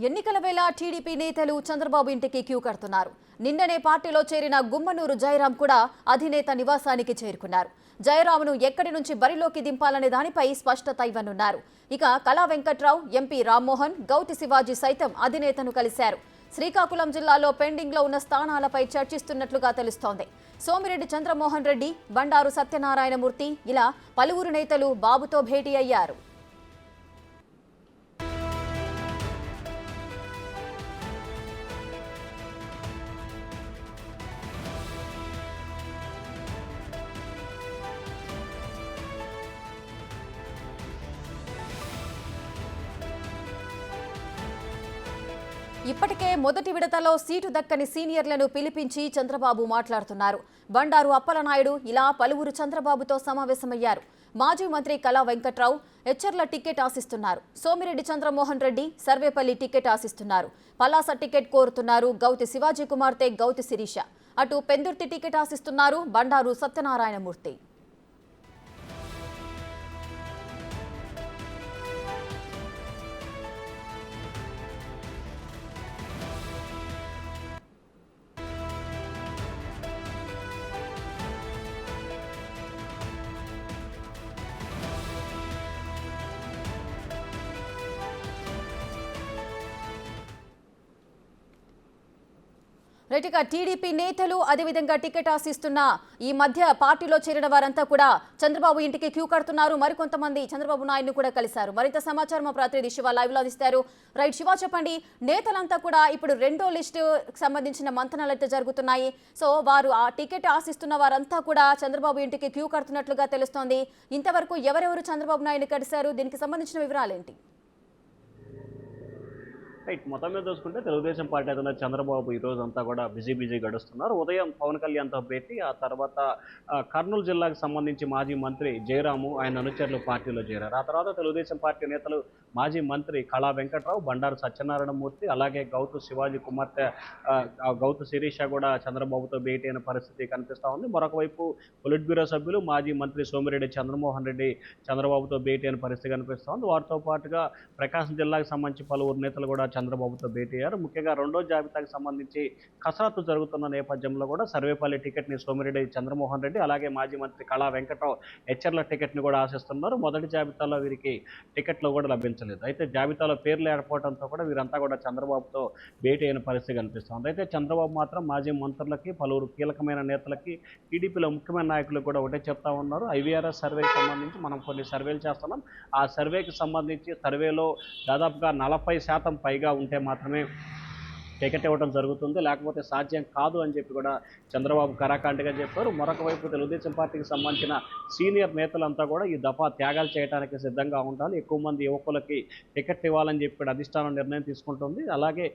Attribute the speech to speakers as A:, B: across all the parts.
A: ఎన్నికల వేళ టీడీపీ నేతలు చంద్రబాబు ఇంటికి క్యూ కడుతున్నారు. నిన్ననే పార్టీలో చేరిన గుమ్మనూరు జయరాం కూడా అధినేత నివాసానికి చేరుకున్నారు. జయరాంను ఎక్కడి నుంచి బరిలోకి దింపాలనే దానిపై స్పష్టత ఇవ్వనున్నారు. ఇక కళా వెంకట్రావు, ఎంపీ రామ్మోహన్, గౌతి శివాజీ సైతం అధినేతను కలిశారు. శ్రీకాకుళం జిల్లాలో పెండింగ్ లో ఉన్న స్థానాలపై చర్చిస్తున్నట్లుగా తెలుస్తోంది. సోమిరెడ్డి చంద్రమోహన్ రెడ్డి, బండారు సత్యనారాయణమూర్తి ఇలా పలువురు నేతలు బాబుతో భేటీ అయ్యారు. ఇప్పటికే మొదటి విడతలో సీటు దక్కని సీనియర్లను పిలిపించి చంద్రబాబు మాట్లాడుతున్నారు. బండారు అప్పలనాయుడు ఇలా పలువురు చంద్రబాబుతో సమావేశమయ్యారు. మాజీ మంత్రి కళా వెంకట్రావు ఎచ్చర్ల టికెట్ ఆశిస్తున్నారు. సోమిరెడ్డి చంద్రమోహన్ రెడ్డి సర్వేపల్లి టికెట్ ఆశిస్తున్నారు. పలాస టికెట్ కోరుతున్నారు గౌతి శివాజీ కుమార్తె గౌతి శిరీష. అటు పెందుర్తి టికెట్ ఆశిస్తున్నారు బండారు సత్యనారాయణమూర్తి. రైట్గా టీడీపీ నేతలు అదేవిధంగా టికెట్ ఆశిస్తున్న ఈ మధ్య పార్టీలో చేరిన వారంతా కూడా చంద్రబాబు ఇంటికి క్యూ కడుతున్నారు. మరికొంతమంది చంద్రబాబు నాయుడును కూడా కలిశారు. మరింత సమాచారం మా ప్రతినిధి శివ లైవ్ లో అందిస్తారు. రైట్ శివ, చెప్పండి. నేతలంతా కూడా ఇప్పుడు రెండో లిస్టు సంబంధించిన మంతనాలు అయితే జరుగుతున్నాయి. సో వారు ఆ టికెట్ ఆశిస్తున్న వారంతా కూడా చంద్రబాబు ఇంటికి క్యూ కడుతున్నట్లుగా తెలుస్తోంది. ఇంతవరకు ఎవరెవరు చంద్రబాబు నాయుడు కలిశారు? దీనికి సంబంధించిన వివరాలేంటి?
B: రైట్, మొత్తం మీద చూసుకుంటే తెలుగుదేశం పార్టీ అధినేత చంద్రబాబు ఈ రోజు అంతా కూడా బిజీ గడుస్తున్నారు. ఉదయం పవన్ కళ్యాణ్తో భేటీ, ఆ తర్వాత కర్నూలు జిల్లాకు సంబంధించి మాజీ మంత్రి జయరాము ఆయన అనుచరులు పార్టీలో చేరారు. ఆ తర్వాత తెలుగుదేశం పార్టీ నేతలు మాజీ మంత్రి కళా వెంకట్రావు, బండారు సత్యనారాయణమూర్తి, అలాగే గౌతు శివాజీ కుమార్తె గౌతు శిరీష కూడా చంద్రబాబుతో భేటీ అయిన పరిస్థితి కనిపిస్తూ ఉంది. మరొక వైపు పొలిట్ బ్యూరో సభ్యులు మాజీ మంత్రి సోమిరెడ్డి చంద్రమోహన్ రెడ్డి చంద్రబాబుతో భేటీ అయిన పరిస్థితి కనిపిస్తూ ఉంది. వారితో పాటుగా ప్రకాశం జిల్లాకు సంబంధించి పలువురు నేతలు కూడా చంద్రబాబుతో భేటీ అయ్యారు. ముఖ్యంగా రెండో జాబితాకు సంబంధించి కసరత్తు జరుగుతున్న నేపథ్యంలో కూడా సర్వేపల్లి టికెట్ని సోమిరెడ్డి చంద్రమోహన్ రెడ్డి, అలాగే మాజీ మంత్రి కళా వెంకట్రావు హెచ్చర్ల టికెట్ని కూడా ఆశిస్తున్నారు. మొదటి జాబితాలో వీరికి టికెట్లు కూడా లభించలేదు. అయితే జాబితాలో పేర్లు ఏర్పడటంతో కూడా వీరంతా కూడా చంద్రబాబుతో భేటీ అయిన పరిస్థితి కనిపిస్తుంది. అయితే చంద్రబాబు మాత్రం మాజీ మంత్రులకి, పలువురు కీలకమైన నేతలకి, టీడీపీలో ముఖ్యమైన నాయకులకు కూడా ఒకటే చెప్తా ఉన్నారు. ఐవీఆర్ఎస్ సర్వేకి సంబంధించి మనం కొన్ని సర్వేలు చేస్తున్నాం. ఆ సర్వేకి సంబంధించి సర్వేలో దాదాపుగా 40% పైగా ఉంటే మాత్రమే టికెట్ ఇవ్వడం జరుగుతుంది, లేకపోతే సాధ్యం కాదు అని చెప్పి కూడా చంద్రబాబు కరాఖండిగా చెప్పారు. మరొక వైపు తెలుగుదేశం పార్టీకి సంబంధించిన సీనియర్ నేతలంతా కూడా ఈ దఫా త్యాగాలు చేయడానికి సిద్ధంగా ఉండాలి, ఎక్కువ మంది యువకులకి టికెట్ ఇవ్వాలని చెప్పి అధిష్టానం నిర్ణయం తీసుకుంటుంది. అలాగే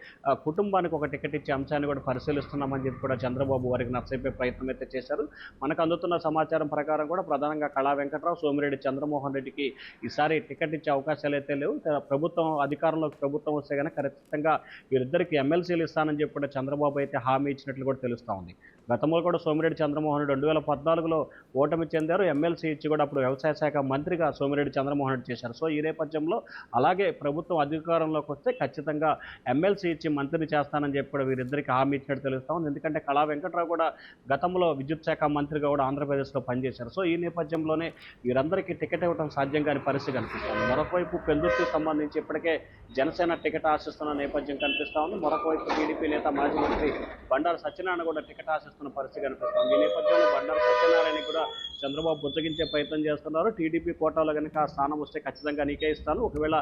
B: కుటుంబానికి ఒక టికెట్ ఇచ్చే అంశాన్ని కూడా పరిశీలిస్తున్నామని చెప్పి కూడా చంద్రబాబు వారికి నచ్చజెప్పే ప్రయత్నం అయితే చేశారు. మనకు అందుతున్న సమాచారం ప్రకారం కూడా ప్రధానంగా కళా వెంకట్రావు, సోమిరెడ్డి చంద్రమోహన్ రెడ్డికి ఈసారి టికెట్ ఇచ్చే అవకాశాలు అయితే లేవు. ప్రభుత్వం అధికారంలోకి ప్రభుత్వం వస్తే కనుక ఖచ్చితంగా వీరిద్దరికి ఎమ్మెల్సీ ఇస్తానని చెప్పి కూడా చంద్రబాబు అయితే హామీ ఇచ్చినట్లు కూడా తెలుస్తూ ఉంది. గతంలో కూడా సోమిరెడ్డి చంద్రమోహన్ రెడ్డి 2014లో ఓటమి చెందారు. ఎమ్మెల్సీ ఇచ్చి కూడా అప్పుడు వ్యవసాయ శాఖ మంత్రిగా సోమిరెడ్డి చంద్రమోహన్ రెడ్డి చేశారు. సో ఈ నేపథ్యంలో అలాగే ప్రభుత్వం అధికారంలోకి వస్తే ఖచ్చితంగా ఎమ్మెల్సీ ఇచ్చి మంత్రిని చేస్తానని చెప్పి కూడా వీరిద్దరికి హామీ ఇచ్చినట్టు తెలుస్తూ ఉంది. ఎందుకంటే కళా వెంకట్రావు కూడా గతంలో విద్యుత్ శాఖ మంత్రిగా కూడా ఆంధ్రప్రదేశ్లో పనిచేశారు. సో ఈ నేపథ్యంలోనే వీరందరికీ టికెట్ ఇవ్వడం సాధ్యం కాని పరిస్థితి కనిపిస్తుంది. మరొకవైపు పెందుర్తికి సంబంధించి ఇప్పటికే జనసేన టికెట్ ఆశిస్తున్న నేపథ్యం కనిపిస్తూ ఉంది. మరొకవైపు టీడీపీ నేత మాజీ మంత్రి బండారు సత్యనారాయణ కూడా టికెట్ ఆశిస్తున్న పరిస్థితి కనిపిస్తుంది. ఈ నేపథ్యంలో బండారు సత్యనారాయణ కూడా చంద్రబాబు బుజ్జగించే ప్రయత్నం చేస్తున్నారు. టీడీపీ కోటాలో కనుక ఆ స్థానం వస్తే ఖచ్చితంగా నీకే ఇస్తాను, ఒకవేళ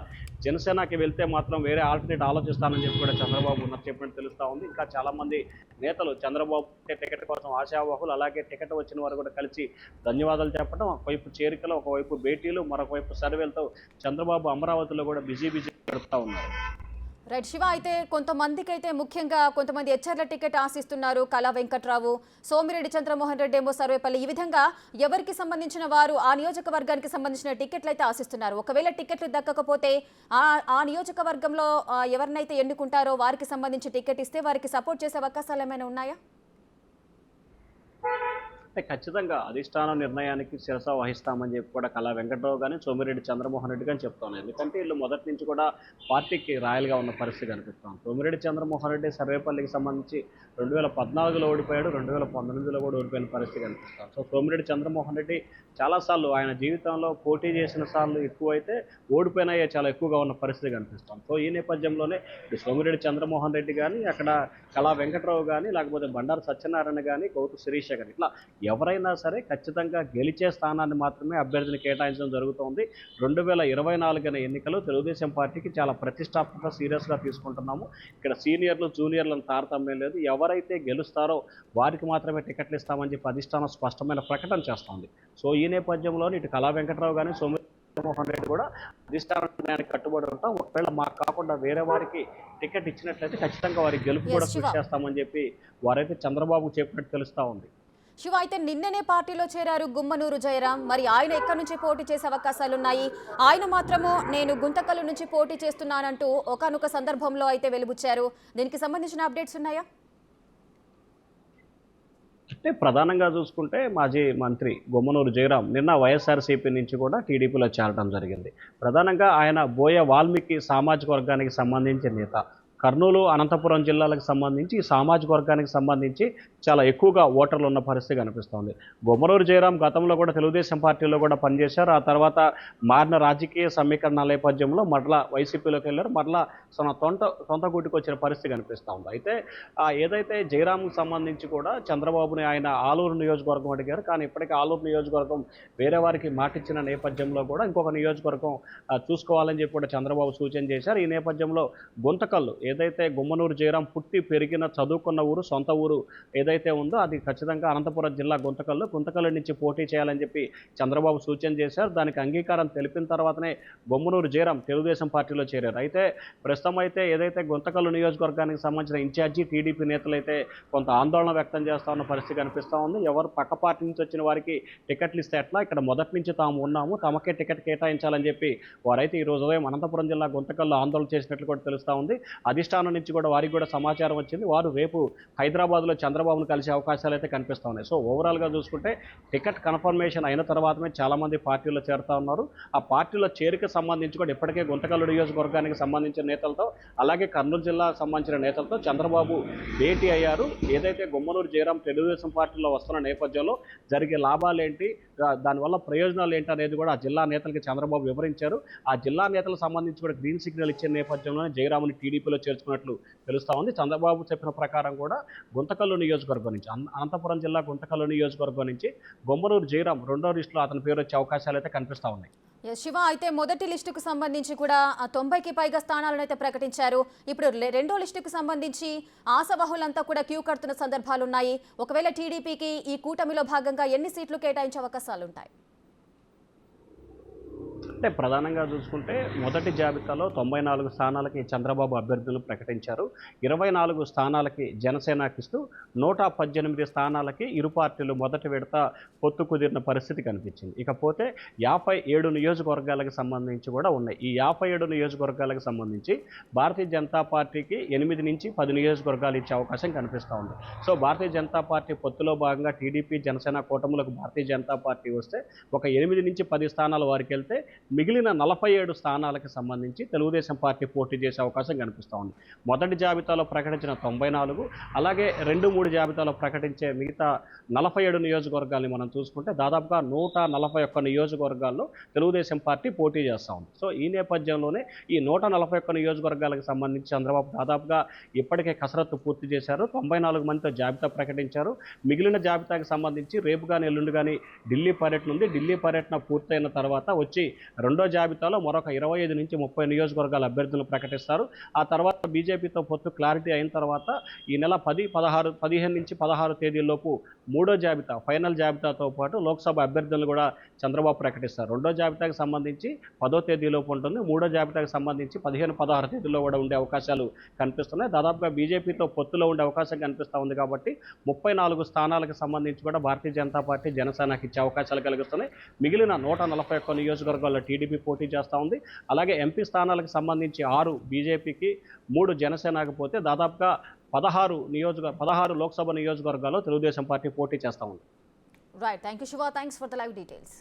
B: జనసేనకి వెళ్తే మాత్రం వేరే ఆల్టర్నేట్ ఆలోచిస్తానని చెప్పి కూడా చంద్రబాబు చెప్పినట్టు తెలుస్తూ ఉంది. ఇంకా చాలామంది నేతలు చంద్రబాబు టికెట్ కోసం ఆశావాహులు, అలాగే టికెట్ వచ్చిన వారు కూడా కలిసి ధన్యవాదాలు చెప్పడం, ఒకవైపు చేరికలు, ఒకవైపు భేటీలు, మరొకవైపు సర్వేలతో చంద్రబాబు అమరావతిలో కూడా బిజీ గడుపుతూ ఉన్నారు.
A: రైట్ శివ, అయితే కొంతమందికి అయితే ముఖ్యంగా కొంతమంది హెచ్చర్ల టికెట్ ఆశిస్తున్నారు. కళా వెంకట్రావు, సోమిరెడ్డి చంద్రమోహన్ రెడ్డి ఏమో సర్వేపల్లి, ఈ విధంగా ఎవరికి సంబంధించిన వారు ఆ నియోజకవర్గానికి సంబంధించిన టికెట్లు అయితే ఆశిస్తున్నారు. ఒకవేళ టికెట్లు దక్కకపోతే ఆ నియోజకవర్గంలో ఎవరినైతే ఎన్నుకుంటారో వారికి సంబంధించి టికెట్ ఇస్తే వారికి సపోర్ట్ చేసే అవకాశాలు ఏమైనా ఉన్నాయా?
B: అంటే ఖచ్చితంగా అధిష్టానం నిర్ణయానికి శిరస వహిస్తామని చెప్పి కూడా కళా వెంకట్రావు కానీ సోమిరెడ్డి చంద్రమోహన్ రెడ్డి కానీ చెప్తున్నాను. ఎందుకంటే వీళ్ళు మొదటి నుంచి కూడా పార్టీకి రాయల్గా ఉన్న పరిస్థితి కనిపిస్తాం. సోమిరెడ్డి చంద్రమోహన్ రెడ్డి సర్వేపల్లికి సంబంధించి 2014లో ఓడిపోయాడు, 2019లో కూడా ఓడిపోయిన పరిస్థితి కనిపిస్తాం. సో సోమిరెడ్డి చంద్రమోహన్ రెడ్డి చాలాసార్లు ఆయన జీవితంలో పోటీ చేసిన సార్లు ఎక్కువైతే ఓడిపోయినాయే చాలా ఎక్కువగా ఉన్న పరిస్థితి కనిపిస్తాం. సో ఈ నేపథ్యంలోనే సోమిరెడ్డి చంద్రమోహన్ రెడ్డి కానీ, అక్కడ కళా వెంకట్రావు కానీ, లేకపోతే బండారు సత్యనారాయణ కానీ, గౌతు శిరీష కానీ, ఇట్లా ఎవరైనా సరే ఖచ్చితంగా గెలిచే స్థానాన్ని మాత్రమే అభ్యర్థిని కేటాయించడం జరుగుతోంది. 2024 ఎన్నికలు తెలుగుదేశం పార్టీకి చాలా ప్రతిష్టాత్మక సీరియస్గా తీసుకుంటున్నాము. ఇక్కడ సీనియర్లు జూనియర్లను తారతమ్యం లేదు. ఎవరైతే గెలుస్తారో వారికి మాత్రమే టికెట్లు ఇస్తామని చెప్పి అధిష్టానం స్పష్టమైన ప్రకటన చేస్తోంది. సో ఈ నేపథ్యంలో ఇటు కళా వెంకట్రావు కానీ సోమవారం రెడ్డి కూడా అధిష్టాన నిర్ణయానికి కట్టుబడి ఉంటాం. ఒకవేళ మాకు కాకుండా వేరే వారికి టికెట్ ఇచ్చినట్లయితే ఖచ్చితంగా వారి గెలుపు కూడా కృషి చేస్తామని చెప్పి వారైతే చంద్రబాబు చెప్పినట్టు తెలుస్తా ఉంది.
A: శివ, అయితే నిన్ననే పార్టీలో చేరారు గుమ్మనూరు జయరాం. మరి ఆయన ఎక్కడి నుంచి పోటీ చేసే అవకాశాలున్నాయి? ఆయన మాత్రము నేను గుంతకల్లు నుంచి పోటీ చేస్తున్నానంటూ ఒకానొక సందర్భంలో అయితే వెలుబుచ్చారు. దీనికి సంబంధించిన అప్డేట్స్ ఉన్నాయా?
B: అంటే ప్రధానంగా చూసుకుంటే మాజీ మంత్రి గుమ్మనూరు జయరాం నిన్న వైఎస్ఆర్సీపీ నుంచి కూడా టీడీపీలో చేరడం జరిగింది. ప్రధానంగా ఆయన బోయ వాల్మీకి సామాజిక వర్గానికి సంబంధించిన నేత. కర్నూలు, అనంతపురం జిల్లాలకు సంబంధించి ఈ సామాజిక వర్గానికి సంబంధించి చాలా ఎక్కువగా ఓటర్లు ఉన్న పరిస్థితి కనిపిస్తోంది. గుమ్మనూరు జయరాం గతంలో కూడా తెలుగుదేశం పార్టీలో కూడా పనిచేశారు. ఆ తర్వాత మారిన రాజకీయ సమీకరణ నేపథ్యంలో మరలా వైసీపీలోకి వెళ్ళారు. మరలా సొంత గూటికి వచ్చిన పరిస్థితి కనిపిస్తూ ఉంది. అయితే ఏదైతే జయరాంకు సంబంధించి కూడా చంద్రబాబుని ఆయన ఆలూరు నియోజకవర్గం అడిగారు. కానీ ఇప్పటికీ ఆలూరు నియోజకవర్గం వేరే వారికి మాటిచ్చిన నేపథ్యంలో కూడా ఇంకొక నియోజకవర్గం చూసుకోవాలని చెప్పి కూడా చంద్రబాబు సూచన చేశారు. ఈ నేపథ్యంలో గుంతకల్లు ఏదైతే గుమ్మనూరు జయరాం పుట్టి పెరిగిన చదువుకున్న ఊరు, సొంత ఊరు ఏదైతే ఉందో అది ఖచ్చితంగా అనంతపురం జిల్లా గుంతకల్లు నుంచి పోటీ చేయాలని చెప్పి చంద్రబాబు సూచన చేశారు. దానికి అంగీకారం తెలిపిన తర్వాతనే గుమ్మనూరు జయరాం తెలుగుదేశం పార్టీలో చేరారు. అయితే ప్రస్తుతం అయితే ఏదైతే గుంతకల్లు నియోజకవర్గానికి సంబంధించిన ఇన్ఛార్జి టీడీపీ నేతలు అయితే కొంత ఆందోళన వ్యక్తం చేస్తా ఉన్న పరిస్థితి కనిపిస్తూ ఉంది. ఎవరు పక్క పార్టీ నుంచి వచ్చిన వారికి టికెట్లు ఇస్తే ఎట్లా, ఇక్కడ మొదటి నుంచి తాము ఉన్నాము, తమకే టికెట్ కేటాయించాలని చెప్పి వారైతే ఈ రోజు ఉదయం అనంతపురం జిల్లా గుంతకల్లు ఆందోళన చేసినట్లు కూడా తెలుస్తూ ఉంది. అధిష్టానం నుంచి కూడా వారికి కూడా సమాచారం వచ్చింది. వారు రేపు హైదరాబాద్లో చంద్రబాబును కలిసే అవకాశాలు అయితే కనిపిస్తూ ఉన్నాయి. సో ఓవరాల్గా చూసుకుంటే టికెట్ కన్ఫర్మేషన్ అయిన తర్వాతనే చాలామంది పార్టీలో చేరుతా ఉన్నారు. ఆ పార్టీలో చేరిక సంబంధించి కూడా ఇప్పటికే గుంతకల్లు నియోజకవర్గానికి సంబంధించిన నేతలతో, అలాగే కర్నూలు జిల్లాకు సంబంధించిన నేతలతో చంద్రబాబు భేటీ అయ్యారు. ఏదైతే గుమ్మనూరు జయరాం తెలుగుదేశం పార్టీలో వస్తున్న నేపథ్యంలో జరిగే లాభాలేంటి, దానివల్ల ప్రయోజనాలు ఏంటి అనేది కూడా ఆ జిల్లా నేతలకి చంద్రబాబు వివరించారు. ఆ జిల్లా నేతలకు సంబంధించి కూడా గ్రీన్ సిగ్నల్ ఇచ్చే నేపథ్యంలోనే జయరాముని టీడీపీలో చేర్చుకున్నట్లు తెలుస్తా ఉంది. చంద్రబాబు చెప్పిన ప్రకారం కూడా గుంతకల్లు నియోజకవర్గం నుంచి, అనంతపురం జిల్లా గుంతకల్లు నియోజకవర్గం నుంచి గుమ్మనూరు జయరాం రెండో లిస్టులో అతని పేరు వచ్చే అవకాశాలు అయితే కనిపిస్తూ ఉన్నాయి.
A: శివ, అయితే మొదటి లిస్టుకు సంబంధించి కూడా 90కి పైగా స్థానాలను అయితే ప్రకటించారు. ఇప్పుడు రెండో లిస్టుకు సంబంధించి ఆశావహులంతా కూడా క్యూ కడుతున్న సందర్భాలున్నాయి. ఒకవేళ టీడీపీకి ఈ కూటమిలో భాగంగా ఎన్ని సీట్లు కేటాయించే అవకాశాలుంటాయి?
B: అంటే ప్రధానంగా చూసుకుంటే మొదటి జాబితాలో 94 స్థానాలకి చంద్రబాబు అభ్యర్థులు ప్రకటించారు. 24 స్థానాలకి జనసేనకిస్తూ 118 స్థానాలకి ఇరు పార్టీలు మొదటి విడత పొత్తు కుదిరిన పరిస్థితి కనిపించింది. ఇకపోతే 57 నియోజకవర్గాలకు సంబంధించి కూడా ఉన్నాయి. ఈ 57 నియోజకవర్గాలకు సంబంధించి భారతీయ జనతా పార్టీకి 8 నుంచి 10 నియోజకవర్గాలు ఇచ్చే అవకాశం కనిపిస్తూ ఉంది. సో భారతీయ జనతా పార్టీ పొత్తులో భాగంగా టీడీపీ, జనసేన కూటములకు భారతీయ జనతా పార్టీ వస్తే ఒక 8 నుంచి 10 స్థానాల వారికి వెళ్తే మిగిలిన 47 స్థానాలకు సంబంధించి తెలుగుదేశం పార్టీ పోటీ చేసే అవకాశం కనిపిస్తూ ఉంది. మొదటి జాబితాలో ప్రకటించిన 94, అలాగే 2-3 జాబితాలో ప్రకటించే మిగతా 47 నియోజకవర్గాల్ని మనం చూసుకుంటే దాదాపుగా 141 నియోజకవర్గాల్లో తెలుగుదేశం పార్టీ పోటీ చేస్తూ ఉంది. సో ఈ నేపథ్యంలోనే ఈ 141 నియోజకవర్గాలకు సంబంధించి చంద్రబాబు దాదాపుగా ఇప్పటికే కసరత్తు పూర్తి చేశారు. 94 మందితో జాబితా ప్రకటించారు. మిగిలిన జాబితాకి సంబంధించి రేపు కానీ ఎల్లుండి కానీ ఢిల్లీ పర్యటన ఉంది. ఢిల్లీ పర్యటన పూర్తయిన తర్వాత వచ్చి రెండో జాబితాలో మరొక 25 నుంచి 30 నియోజకవర్గాల అభ్యర్థులను ప్రకటిస్తారు. ఆ తర్వాత బీజేపీతో పొత్తు క్లారిటీ అయిన తర్వాత ఈ నెల 15 నుంచి 16 తేదీల్లోపు మూడో జాబితా, ఫైనల్ జాబితాతో పాటు లోక్సభ అభ్యర్థులను కూడా చంద్రబాబు ప్రకటిస్తారు. రెండో జాబితాకి సంబంధించి 10వ తేదీలోపు ఉంటుంది. మూడో జాబితాకి సంబంధించి 15-16 తేదీల్లో కూడా ఉండే అవకాశాలు కనిపిస్తున్నాయి. దాదాపుగా బీజేపీతో పొత్తులో ఉండే అవకాశం కనిపిస్తూ ఉంది. కాబట్టి 34 స్థానాలకు సంబంధించి కూడా భారతీయ జనతా పార్టీ, జనసేనకి ఇచ్చే అవకాశాలు కలిగిస్తున్నాయి. మిగిలిన 141 నియోజకవర్గాల్లో టీడీపీ పోటీ చేస్తూ ఉంది. అలాగే ఎంపీ స్థానాలకు సంబంధించి 6 బీజేపీకి, 3 జనసేనకి పోతే దాదాపుగా 16 లోక్సభ నియోజకవర్గాల్లో తెలుగుదేశం పార్టీ పోటీ చేస్తూ ఉంది.
A: Right, thank you Shiva, thanks for the live details.